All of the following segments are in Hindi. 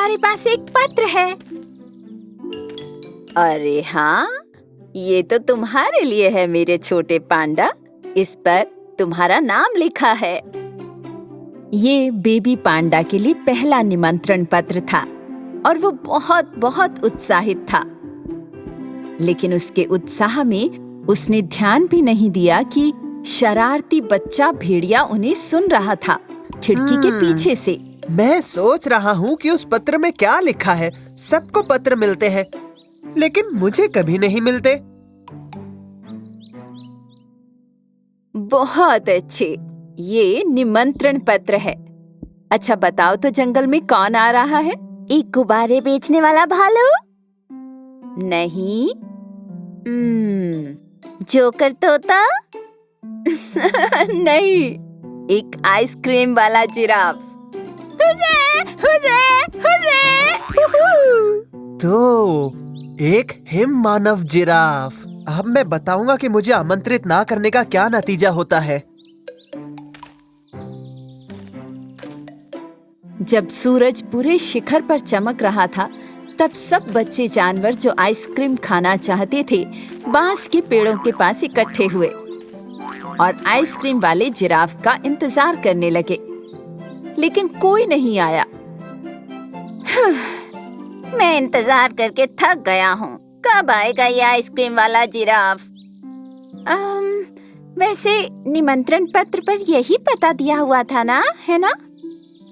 तुम्हारे पास एक पत्र है। अरे हाँ, ये तो तुम्हारे लिए है मेरे छोटे पांडा। इस पर तुम्हारा नाम लिखा है। ये बेबी पांडा के लिए पहला निमंत्रण पत्र था और वो बहुत बहुत उत्साहित था। लेकिन उसके उत्साह में उसने ध्यान भी नहीं दिया कि शरारती बच्चा भेड़िया उन्हें सुन रहा था खिड़की के पीछे से। मैं सोच रहा हूँ कि उस पत्र में क्या लिखा है। सबको पत्र मिलते हैं, लेकिन मुझे कभी नहीं मिलते। बहुत अच्छे, ये निमंत्रण पत्र है। अच्छा बताओ तो जंगल में कौन आ रहा है? एक गुब्बारे बेचने वाला भालू? नहीं। जोकर तोता? नहीं। एक आइसक्रीम वाला जिराफ। हुर्रे, हुर्रे, हुर्रे, तो एक हिम मानव जिराफ। अब मैं बताऊंगा कि मुझे आमंत्रित ना करने का क्या नतीजा होता है। जब सूरज पूरे शिखर पर चमक रहा था, तब सब बच्चे जानवर जो आइसक्रीम खाना चाहते थे बांस के पेड़ों के पास इकट्ठे हुए और आइसक्रीम वाले जिराफ का इंतजार करने लगे। लेकिन कोई नहीं आया। मैं इंतजार करके थक गया हूँ। कब आएगा ये आइसक्रीम वाला जिराफ? वैसे निमंत्रण पत्र पर यही पता दिया हुआ था ना, है ना?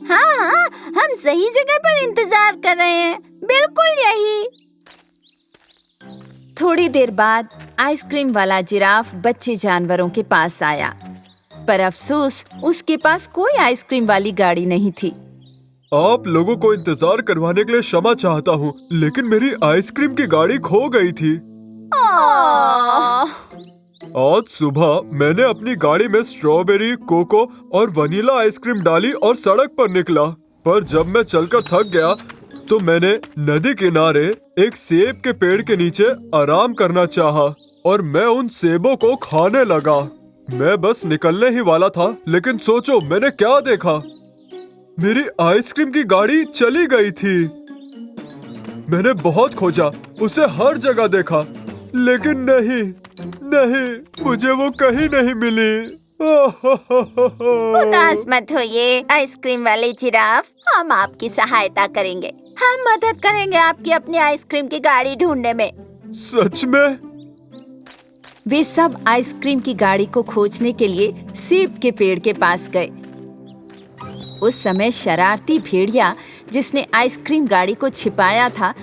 हाँ, हम सही जगह पर इंतजार कर रहे हैं, बिल्कुल यही। थोड़ी देर बाद आइसक्रीम वाला जिराफ बच्चे जानवरों के पास आया, पर अफसोस उसके पास कोई आइसक्रीम वाली गाड़ी नहीं थी। आप लोगों को इंतजार करवाने के लिए क्षमा चाहता हूँ, लेकिन मेरी आइसक्रीम की गाड़ी खो गई थी। आज सुबह मैंने अपनी गाड़ी में स्ट्रॉबेरी, कोको और वनीला आइसक्रीम डाली और सड़क पर निकला। पर जब मैं चलकर थक गया तो मैंने नदी किनारे एक सेब के पेड़ के नीचे आराम करना चाहा और मैं उन सेबों को खाने लगा। मैं बस निकलने ही वाला था, लेकिन सोचो मैंने क्या देखा। मेरी आइसक्रीम की गाड़ी चली गई थी। मैंने बहुत खोजा, उसे हर जगह देखा, लेकिन नहीं, मुझे वो कहीं नहीं मिली। उदास मत होइए आइसक्रीम वाले जिराफ, हम आपकी सहायता करेंगे। हम मदद करेंगे आपकी अपनी आइसक्रीम की गाड़ी ढूंढने में। सच में? वे सब आइसक्रीम की गाड़ी को खोजने के लिए सेब के पेड़ के पास गए। उस समय शरारती भेड़िया, जिसने आइसक्रीम गाड़ी को छिपाया था,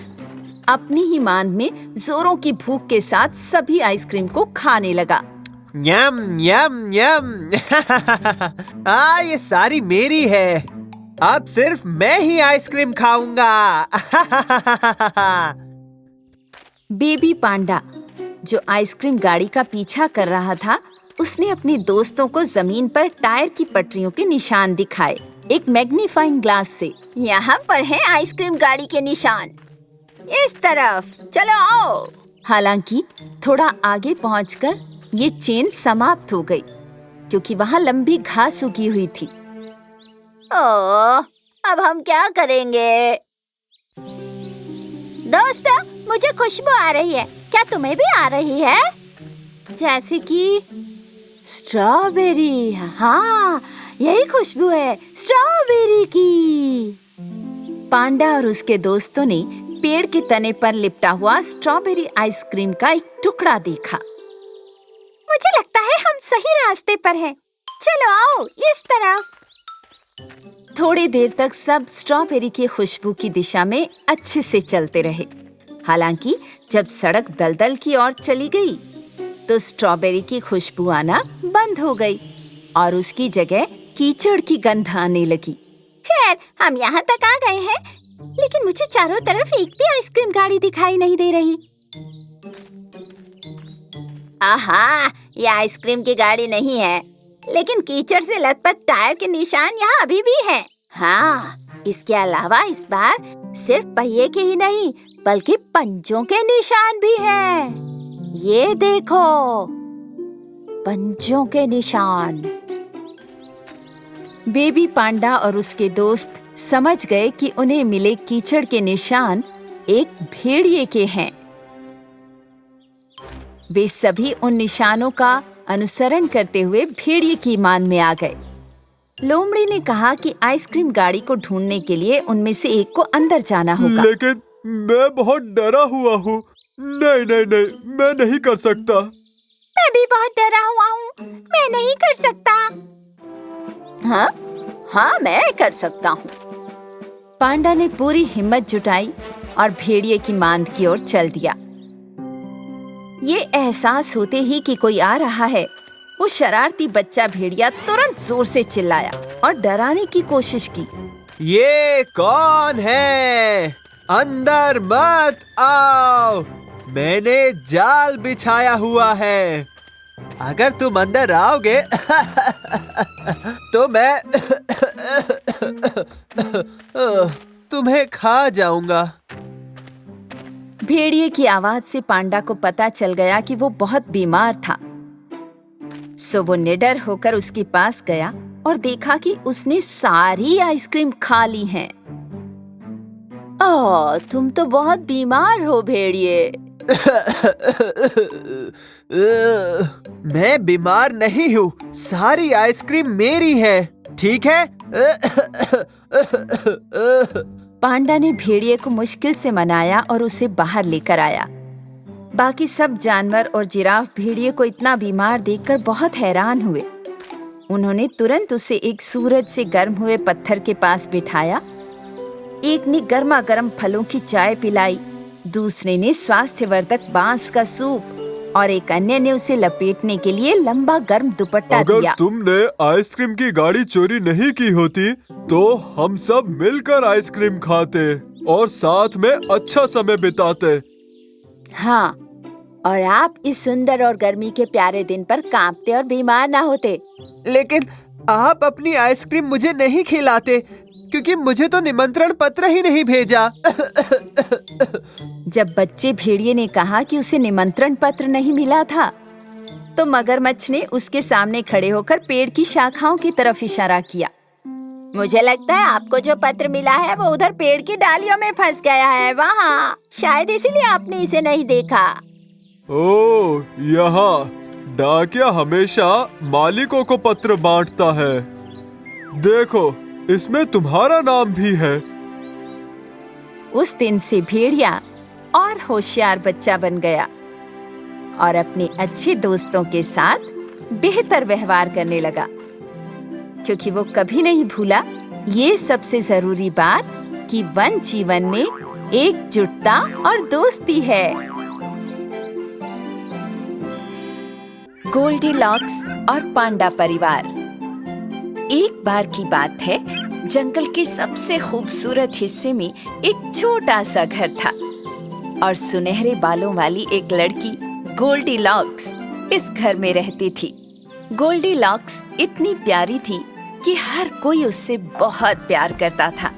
अपनी ही मांद में जोरों की भूख के साथ सभी आइसक्रीम को खाने लगा। यम यम यम। ये सारी मेरी है। अब सिर्फ मैं ही आइसक्रीम खाऊंगा। बेबी पांडा, जो आइसक्रीम गाड़ी का पीछा कर रहा था, उसने अपने दोस्तों को जमीन पर टायर की पटरियों के निशान दिखाए एक मैग्नीफाइंग ग्लास से। यहाँ पर है आइसक्रीम गाड़ी के निशान, इस तरफ चलो आओ। हालांकि थोड़ा आगे पहुंचकर ये चेन समाप्त हो गई, क्योंकि वहाँ लंबी घास उगी हुई थी। ओह, अब हम क्या करेंगे? दोस्तों, मुझे खुशबू आ रही है, क्या तुम्हें भी आ रही है? जैसे कि स्ट्रॉबेरी। हाँ, यही खुशबू है, स्ट्रॉबेरी की। पांडा और उसके दोस्तों ने पेड़ के तने पर लिपटा हुआ स्ट्रॉबेरी आइसक्रीम का एक टुकड़ा देखा। मुझे लगता है हम सही रास्ते पर हैं। चलो आओ इस तरफ। थोड़ी देर तक सब स्ट्रॉबेरी की खुशबू की दिशा में अच्छे से चलते रहे। हालांकि जब सड़क दलदल की ओर चली गई, तो स्ट्रॉबेरी की खुशबू आना बंद हो गई और उसकी जगह कीचड़ की गंध आने लगी। खैर, हम यहाँ तक आ गए हैं, लेकिन मुझे चारों तरफ एक भी आइसक्रीम गाड़ी दिखाई नहीं दे रही। आहा, ये आइसक्रीम की गाड़ी नहीं है, लेकिन कीचड़ से लथपथ टायर के निशान यहाँ अभी भी हैं। हाँ, इसके अलावा इस बार सिर्फ पहिए के ही नहीं, बल्कि पंजों के निशान भी हैं। ये देखो, पंजों के निशान। बेबी पांडा और उसके दोस्त समझ गए कि उन्हें मिले कीचड़ के निशान एक भेड़िए के हैं। वे सभी उन निशानों का अनुसरण करते हुए भेड़िए की मान में आ गए। लोमड़ी ने कहा कि आइसक्रीम गाड़ी को ढूंढने के लिए उनमें से एक को अंदर जाना होगा। लेकिन मैं बहुत डरा हुआ हूँ। नहीं नहीं नहीं, मैं नहीं कर सकता। मैं भी बहुत डरा हुआ हूँ, मैं नहीं कर सकता। हाँ, मैं कर सकता हूँ। पांडा ने पूरी हिम्मत जुटाई और भेड़िए की मांद की ओर चल दिया। ये एहसास होते ही कि कोई आ रहा है, वो शरारती बच्चा भेड़िया तुरंत जोर से चिल्लाया और डराने की कोशिश की। ये कौन है? अंदर मत आओ, मैंने जाल बिछाया हुआ है। अगर तुम अंदर आओगे तो मैं तुम्हें खा जाऊंगा। भेड़िए की आवाज से पांडा को पता चल गया कि वो बहुत बीमार था। सो वो निडर होकर उसके पास गया और देखा कि उसने सारी आइसक्रीम खा ली है। ओह, तुम तो बहुत बीमार हो भेड़िए। मैं बीमार नहीं हूँ, सारी आइसक्रीम मेरी है, ठीक है? पांडा ने भेड़िए को मुश्किल से मनाया और उसे बाहर लेकर आया। बाकी सब जानवर और जिराफ भेड़िए को इतना बीमार देखकर बहुत हैरान हुए। उन्होंने तुरंत उसे एक सूरज से गर्म हुए पत्थर के पास बिठाया। एक ने गर्मा गर्म फलों की चाय पिलाई, दूसरे ने स्वास्थ्यवर्धक बांस का सूप और एक अन्य ने उसे लपेटने के लिए लंबा गर्म दुपट्टा दिया। अगर तुमने आइसक्रीम की गाड़ी चोरी नहीं की होती तो हम सब मिलकर आइसक्रीम खाते और साथ में अच्छा समय बिताते। हाँ, और आप इस सुंदर और गर्मी के प्यारे दिन पर कांपते और बीमार ना होते। लेकिन आप अपनी आइसक्रीम मुझे नहीं खिलाते क्योंकि मुझे तो निमंत्रण पत्र ही नहीं भेजा। जब बच्चे भेड़िए ने कहा कि उसे निमंत्रण पत्र नहीं मिला था, तो मगरमच्छ ने उसके सामने खड़े होकर पेड़ की शाखाओं की तरफ इशारा किया। मुझे लगता है आपको जो पत्र मिला है वो उधर पेड़ की डालियों में फंस गया है, वहाँ। शायद इसीलिए आपने इसे नहीं देखा। ओह, यहाँ डाकिया हमेशा मालिकों को पत्र बांटता है। देखो, इसमें तुम्हारा नाम भी है। उस दिन से भेड़िया और होशियार बच्चा बन गया और अपने अच्छे दोस्तों के साथ बेहतर व्यवहार करने लगा, क्योंकि वो कभी नहीं भूला ये सबसे जरूरी बात कि वन जीवन में एकजुटता और दोस्ती है। गोल्डीलॉक्स और पांडा परिवार। एक बार की बात है, जंगल के सबसे खूबसूरत हिस्से में एक छोटा सा घर था और सुनहरे बालों वाली एक लड़की गोल्डीलॉक्स इस घर में रहती थी। गोल्डीलॉक्स इतनी प्यारी थी कि हर कोई उससे बहुत प्यार करता था।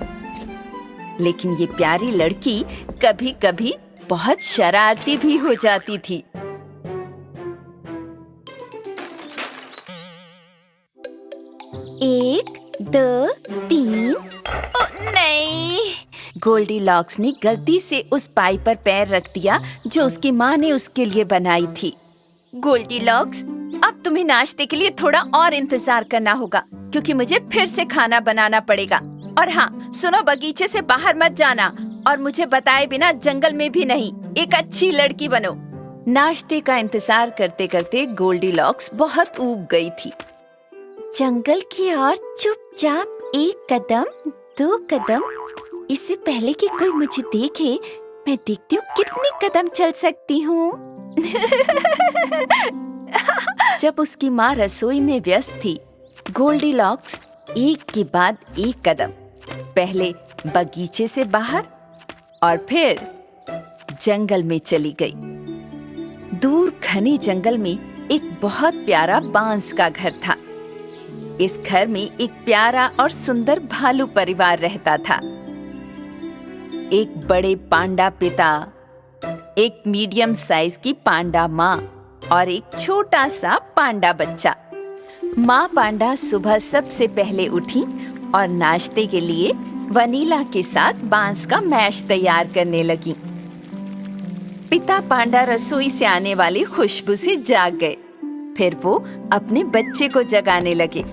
लेकिन ये प्यारी लड़की कभी-कभी बहुत शरारती भी हो जाती थी। एक, दो, तीन। ओ नहीं! गोल्डीलॉक्स ने गलती से उस पाई पर पैर रख दिया जो उसकी माँ ने उसके लिए बनाई थी। गोल्डीलॉक्स, अब तुम्हें नाश्ते के लिए थोड़ा और इंतजार करना होगा, क्योंकि मुझे फिर से खाना बनाना पड़ेगा। और हाँ, सुनो, बगीचे से बाहर मत जाना और मुझे बताए बिना जंगल में भी नहीं। एक अच्छी लड़की बनो। नाश्ते का इंतजार करते करते गोल्डीलॉक्स बहुत ऊब गई थी। जंगल की ओर चुपचाप एक कदम, दो कदम, इससे पहले कि कोई मुझे देखे, मैं देखती हूँ कितने कदम चल सकती हूँ। जब उसकी माँ रसोई में व्यस्त थी, गोल्डीलॉक्स एक के बाद एक कदम, पहले बगीचे से बाहर और फिर जंगल में चली गई। दूर घने जंगल में एक बहुत प्यारा बांस का घर था। इस घर में एक प्यारा और सुंदर भालू परिवार रहता था। एक बड़े पांडा पिता, एक मीडियम साइज की पांडा माँ और एक छोटा सा पांडा बच्चा। माँ पांडा सुबह सबसे पहले उठी और नाश्ते के लिए वनीला के साथ बांस का मैश तैयार करने लगी। पिता पांडा रसोई से आने वाली खुशबू से जाग गए। फिर वो अपने बच्चे को जगाने लगे।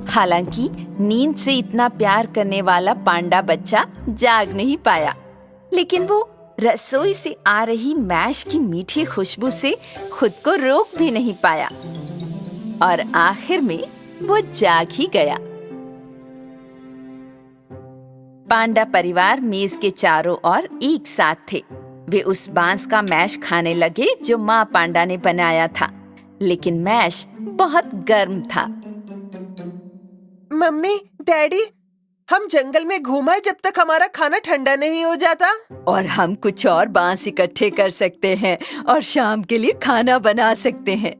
हालांकि नींद से इतना प्यार करने वाला पांडा बच्चा जाग नहीं पाया, लेकिन वो रसोई से आ रही मैश की मीठी खुशबू से खुद को रोक भी नहीं पाया और आखिर में वो जाग ही गया। पांडा परिवार मेज के चारों ओर एक साथ थे। वे उस बांस का मैश खाने लगे जो माँ पांडा ने बनाया था, लेकिन मैश बहुत गर्म था। मम्मी, डैडी, हम जंगल में घूमाए जब तक हमारा खाना ठंडा नहीं हो जाता। और हम कुछ और बांस इकट्ठे कर सकते हैं और शाम के लिए खाना बना सकते हैं।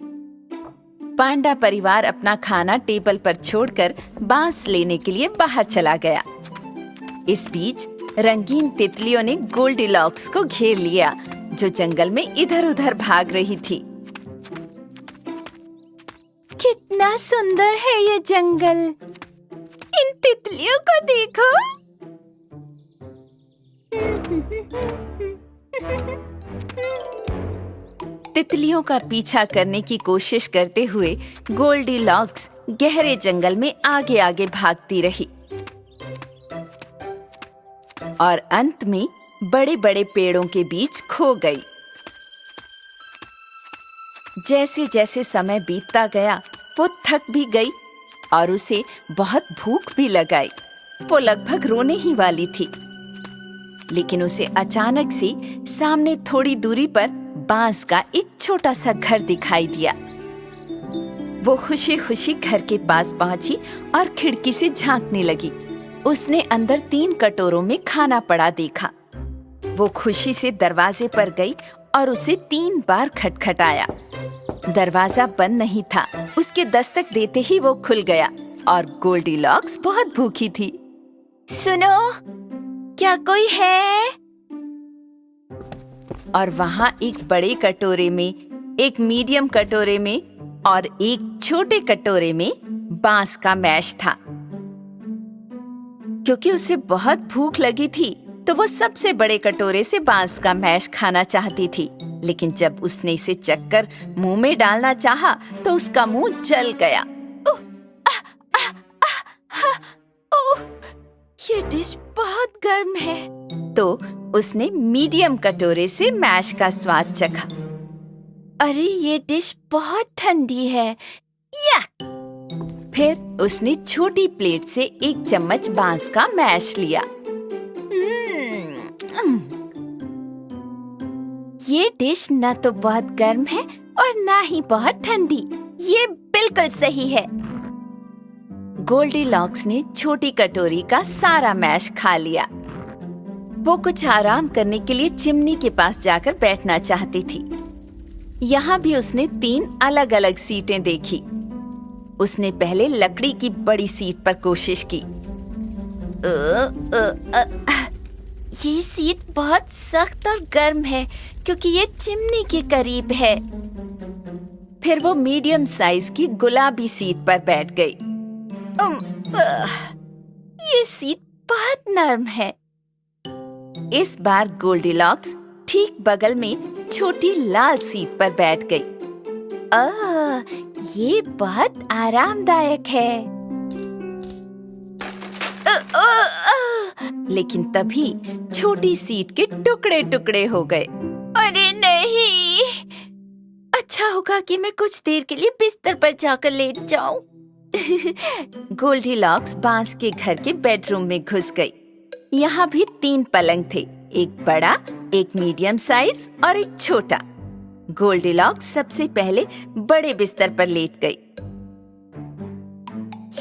पांडा परिवार अपना खाना टेबल पर छोड़कर बांस लेने के लिए बाहर चला गया। इस बीच रंगीन तितलियों ने गोल्डीलॉक्स को घेर लिया, जो जंगल में इधर-उधर भाग रही थी। कितना सुंदर है ये जंगल। इन तितलियों को देखो। तितलियों का पीछा करने की कोशिश करते हुए गोल्डीलॉक्स गहरे जंगल में आगे आगे भागती रही और अंत में बड़े बड़े पेड़ों के बीच खो गई। जैसे जैसे समय बीतता गया, वो थक भी गई और उसे बहुत भूख भी लगाई। वो लगभग रोने ही वाली थी, लेकिन उसे अचानक से सामने थोड़ी दूरी पर बांस का एक छोटा सा घर दिखाई दिया। वो खुशी खुशी घर के पास पहुंची और खिड़की से झांकने लगी। उसने अंदर 3 कटोरों में खाना पड़ा देखा। वो खुशी से दरवाजे पर गई और उसे 3 बार खटखटाया। दरवाजा बंद नहीं था। उसके दस्तक देते ही वो खुल गया और गोल्डीलॉक्स बहुत भूखी थी। सुनो, क्या कोई है? और वहाँ एक बड़े कटोरे में, एक मीडियम कटोरे में और एक छोटे कटोरे में बांस का मैश था। क्योंकि उसे बहुत भूख लगी थी, तो वो सबसे बड़े कटोरे से बांस का मैश खाना चाहती थी। लेकिन जब उसने इसे चखकर मुंह में डालना चाहा, तो उसका मुंह जल गया। ये डिश बहुत गर्म है। तो उसने मीडियम कटोरे से मैश का स्वाद चखा। अरे, ये डिश बहुत ठंडी है। यक! फिर उसने छोटी प्लेट से 1 चम्मच बांस का मैश लिया। ये डिश न तो बहुत गर्म है और ना ही बहुत ठंडी। ये बिल्कुल सही है। गोल्डीलॉक्स ने छोटी कटोरी का सारा मैश खा लिया। वो कुछ आराम करने के लिए चिमनी के पास जाकर बैठना चाहती थी। यहाँ भी उसने 3 अलग-अलग सीटें देखी। उसने पहले लकड़ी की बड़ी सीट पर कोशिश की। ये सीट बहुत सख्त और गर्म है क्योंकि ये चिमनी के करीब है। फिर वो मीडियम साइज की गुलाबी सीट पर बैठ गई। ये सीट बहुत नरम है। इस बार गोल्डीलॉक्स ठीक बगल में छोटी लाल सीट पर बैठ गई। ये बहुत आरामदायक है। लेकिन तभी छोटी सीट के टुकड़े टुकड़े हो गए। अरे नहीं! अच्छा होगा कि मैं कुछ देर के लिए बिस्तर पर जाकर लेट जाऊं। गोल्डीलॉक्स बांस के घर के बेडरूम में घुस गई। यहाँ भी 3 पलंग थे, एक बड़ा, एक मीडियम साइज और एक छोटा। गोल्डीलॉक्स सबसे पहले बड़े बिस्तर पर लेट गई।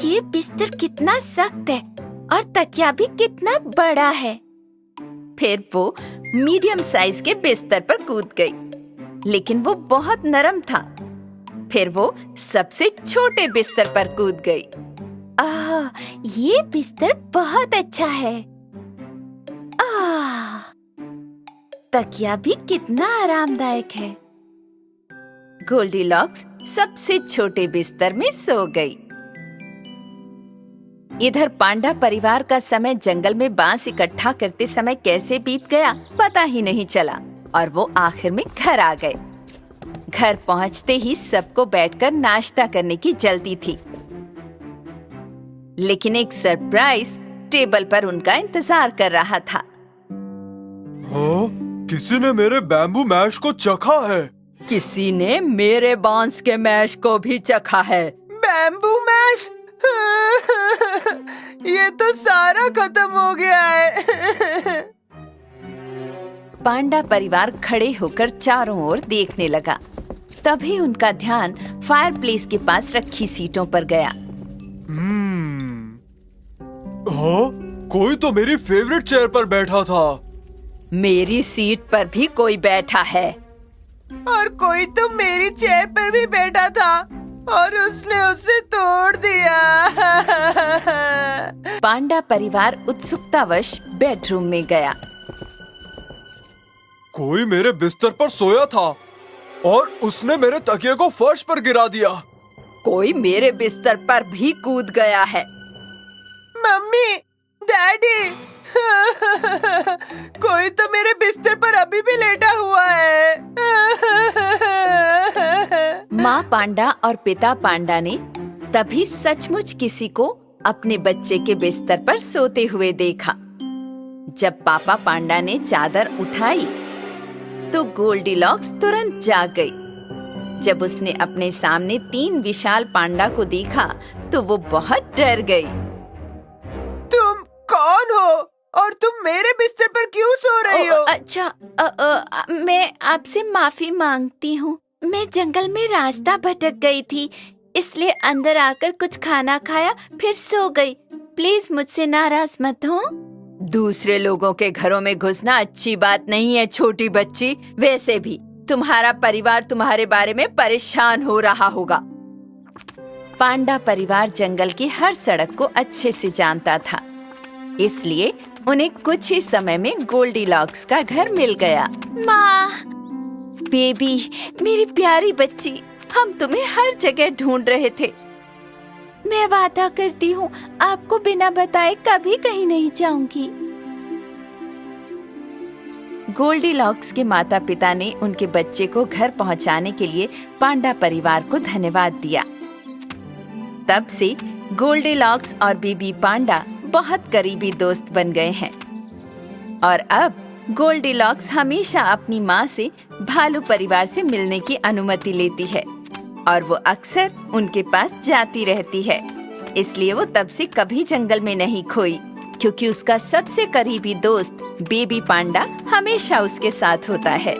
ये बिस्तर कितना सख्त है और तकिया भी कितना बड़ा है। फिर वो मीडियम साइज के बिस्तर पर कूद गई, लेकिन वो बहुत नरम था। फिर वो सबसे छोटे बिस्तर पर कूद गई। ये बिस्तर बहुत अच्छा है। तकिया भी कितना आरामदायक है। गोल्डीलॉक्स सबसे छोटे बिस्तर में सो गई। इधर पांडा परिवार का समय जंगल में बांस इकट्ठा करते समय कैसे बीत गया पता ही नहीं चला और वो आखिर में घर आ गए। घर पहुंचते ही सबको बैठकर नाश्ता करने की जल्दी थी, लेकिन एक सरप्राइज टेबल पर उनका इंतजार कर रहा था। हाँ, किसी ने मेरे बैम्बू मैश को चखा है। किसी ने मेरे बांस के मैश को भी चखा है। बैम्बू मैश ये तो सारा खत्म हो गया है। पांडा परिवार खड़े होकर चारों ओर देखने लगा। तभी उनका ध्यान फायरप्लेस के पास रखी सीटों पर गया। हाँ, कोई तो मेरी फेवरेट चेयर पर बैठा था। मेरी सीट पर भी कोई बैठा है। और कोई तो मेरी चेयर पर भी बैठा था और उसने उसे तोड़ दिया। पांडा परिवार उत्सुकतावश बेडरूम में गया। कोई मेरे बिस्तर पर सोया था और उसने मेरे तकिए को फर्श पर गिरा दिया। कोई मेरे बिस्तर पर भी कूद गया है। मम्मी, डैडी, कोई तो मेरे बिस्तर पर अभी भी लेटा हुआ है। माँ पांडा और पिता पांडा ने तभी सचमुच किसी को अपने बच्चे के बिस्तर पर सोते हुए देखा। जब पापा पांडा ने चादर उठाई तो गोल्डीलॉक्स तुरंत जाग गई। जब उसने अपने सामने 3 विशाल पांडा को देखा तो वो बहुत डर गई। तुम कौन हो और तुम मेरे बिस्तर पर क्यों सो रही हो? अच्छा, मैं आपसे माफी मांगती हूँ। मैं जंगल में रास्ता भटक गई थी, इसलिए अंदर आकर कुछ खाना खाया फिर सो गई। प्लीज मुझसे नाराज मत हो। दूसरे लोगों के घरों में घुसना अच्छी बात नहीं है छोटी बच्ची। वैसे भी तुम्हारा परिवार तुम्हारे बारे में परेशान हो रहा होगा। पांडा परिवार जंगल की हर सड़क को अच्छे से जानता था, इसलिए उन्हें कुछ ही समय में गोल्डीलॉक्स का घर मिल गया। माँ, बेबी, मेरी प्यारी बच्ची, हम तुम्हें हर जगह ढूंढ रहे थे। मैं वादा करती हूँ आपको बिना बताए कभी कहीं नहीं जाऊंगी। गोल्डीलॉक्स के माता पिता ने उनके बच्चे को घर पहुंचाने के लिए पांडा परिवार को धन्यवाद दिया। तब से गोल्डीलॉक्स और बेबी पांडा बहुत करीबी दोस्त बन गए हैं और अब गोल्डीलॉक्स हमेशा अपनी माँ से भालू परिवार से मिलने की अनुमति लेती है और वो अक्सर उनके पास जाती रहती है। इसलिए वो तब से कभी जंगल में नहीं खोई, क्योंकि उसका सबसे करीबी दोस्त बेबी पांडा हमेशा उसके साथ होता है।